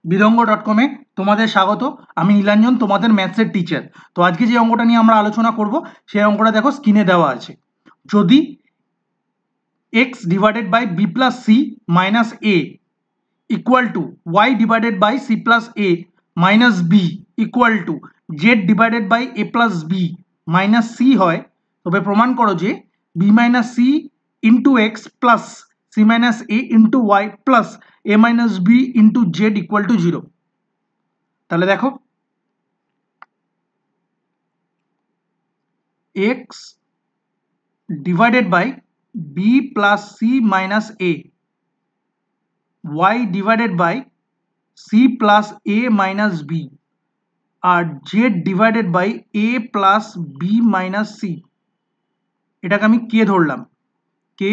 বিদঙ্গ.com-এ তোমাদের স্বাগত। আমি নীলাঞ্জন, তোমাদের ম্যাথসের টিচার। তো আজকে যে অঙ্কটা নিয়ে আমরা আলোচনা করব সেই অঙ্কটা দেখো স্ক্রিনে দেওয়া আছে। যদি x divided by b plus C minus A equal to y divided by C plus A minus B equal to z divided by A plus B minus C হয়, তবে প্রমাণ করো যে b minus C into X plus C minus A into Y plus A minus B into Z equal to 0। তাহলে দেখো x divided by b plus C minus A, y divided by C plus A minus B, আর z divided by A plus B minus C. এটাকে আমি কে ধরলাম, কে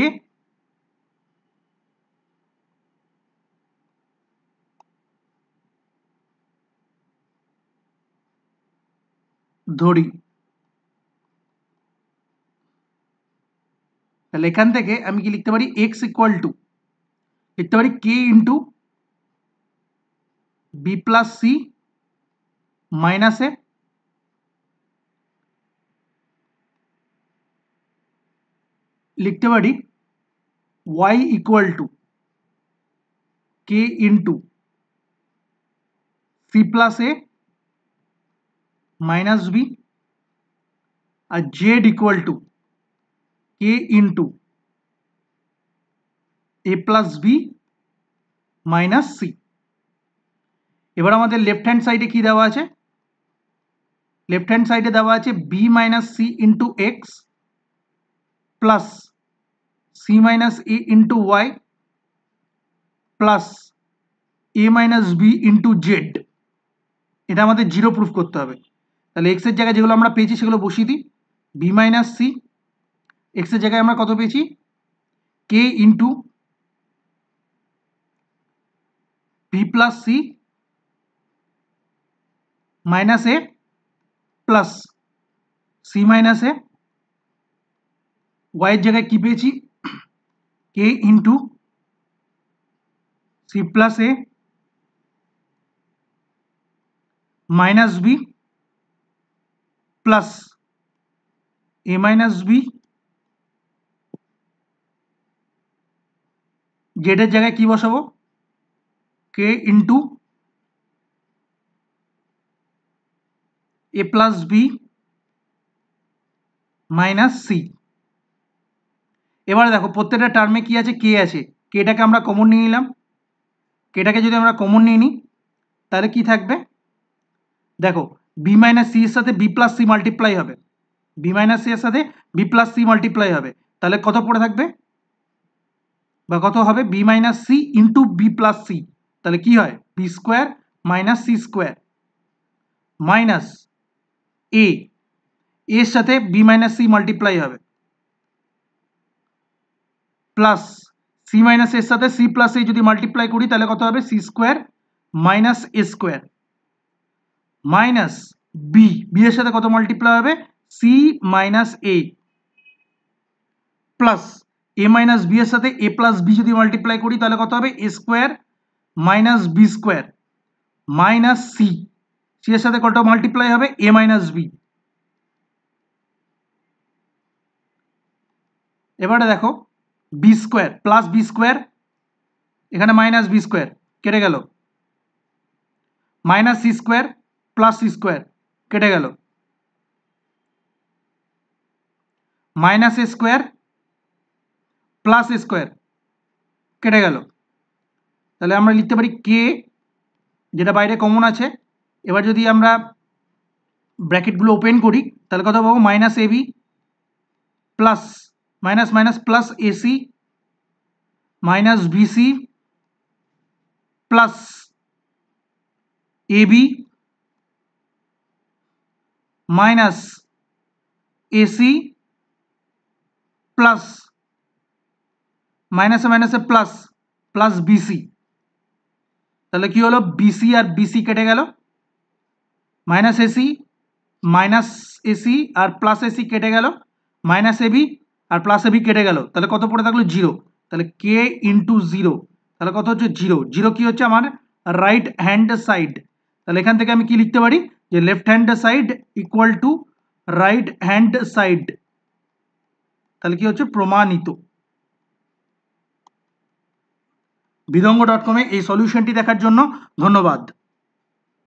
ধরি। তাহলে এখান থেকে আমি কি লিখতে পারি, x ইকুয়াল টু লিখতে পারি K into B plus C minus A লিখতে পারি y equal to K into C plus A minus B, আর Z equal to K into A plus B minus C. এবার আমাদের লেফট হ্যান্ড সাইডে কি দেওয়া আছে, লেফট হ্যান্ড সাইডে দেওয়া আছে B minus C into X plus C minus A into Y plus A minus B into Z. এটা আমাদের 0 প্রুফ করতে হবে। তাহলে এক্স এর জায়গায় যেগুলো আমরা পেয়েছি সেগুলো বসিয়ে দিই। বি মাইনাস সি, এক্স এর জায়গায় আমরা কত পেয়েছি, K into B plus C minus A plus C minus A, Y এর জায়গায় কি পেয়েছি, K into C plus A minus B plus A minus B, জেডের জায়গায় কি বসাবো, K into A plus B minus C. এবারে দেখো প্রত্যেকটা টার্মে কি আছে, কে আছে, কেটাকে আমরা কমন নিয়ে নিলাম। কেটাকে যদি আমরা কমন নিয়ে নিই তাহলে কি থাকবে, দেখো বি মাইনাস সি এর সাথে বি প্লাস সি মাল্টিপ্লাই হবে, বি মাইনাস সি এর সাথে বি প্লাস সি মাল্টিপ্লাই হবে, তাহলে কত পড়ে থাকবে বা কত হবে, B minus C into B plus C, তাহলে কি হয় B square minus C square minus A, এর সাথে বি মাইনাস সি মাল্টিপ্লাই হবে প্লাস সি মাইনাস এর সাথে সি প্লাস এ যদি মাল্টিপ্লাই করি তাহলে কত হবে, C square minus A square minus B, B এর সাথে কত মাল্টিপ্লাই হবে, C minus A plus A minus B এর সাথে এ প্লাস বি যদি মাল্টিপ্লাই করি তাহলে কত হবে, A square minus B square minus C, C এর সাথে কত মাল্টিপ্লাই হবে, এ মাইনাস বি। এবারে দেখো B square plus B square, এখানে মাইনাস বি স্কোয়ার কেটে গেল, minus C square plus C square কেটে গেল, minus A square plus A square কেটে গেল। তাহলে আমরা লিখতে পারি কে, যেটা বাইরে কমন আছে। এবার যদি আমরা ব্র্যাকেটগুলো ওপেন করি তাহলে কত পাবো, minus A B plus minus minus plus AC minus BC plus AB minus AC plus মাইনাসে মাইনাসে প্লাস প্লাস বিসি। তাহলে কি হলো, বিসি আর বিসি কেটে গেল, মাইনাস এসি আর প্লাস এসি কেটে গেল, মাইনাস এবি আর প্লাস এবি কেটে গেল, তাহলে কত পড়ে থাকলো, 0। তাহলে কে ইন্টু 0, তাহলে কত হচ্ছে 0, 0 কি হচ্ছে আমার রাইট হ্যান্ড সাইড। তাহলে এখান থেকে আমি কি লিখতে পারি যে left hand side equal to right hand side. তাহলে কি হচ্ছে প্রমাণিত। বিদঙ্গ.com এই সলিউশনটি দেখার জন্য ধন্যবাদ।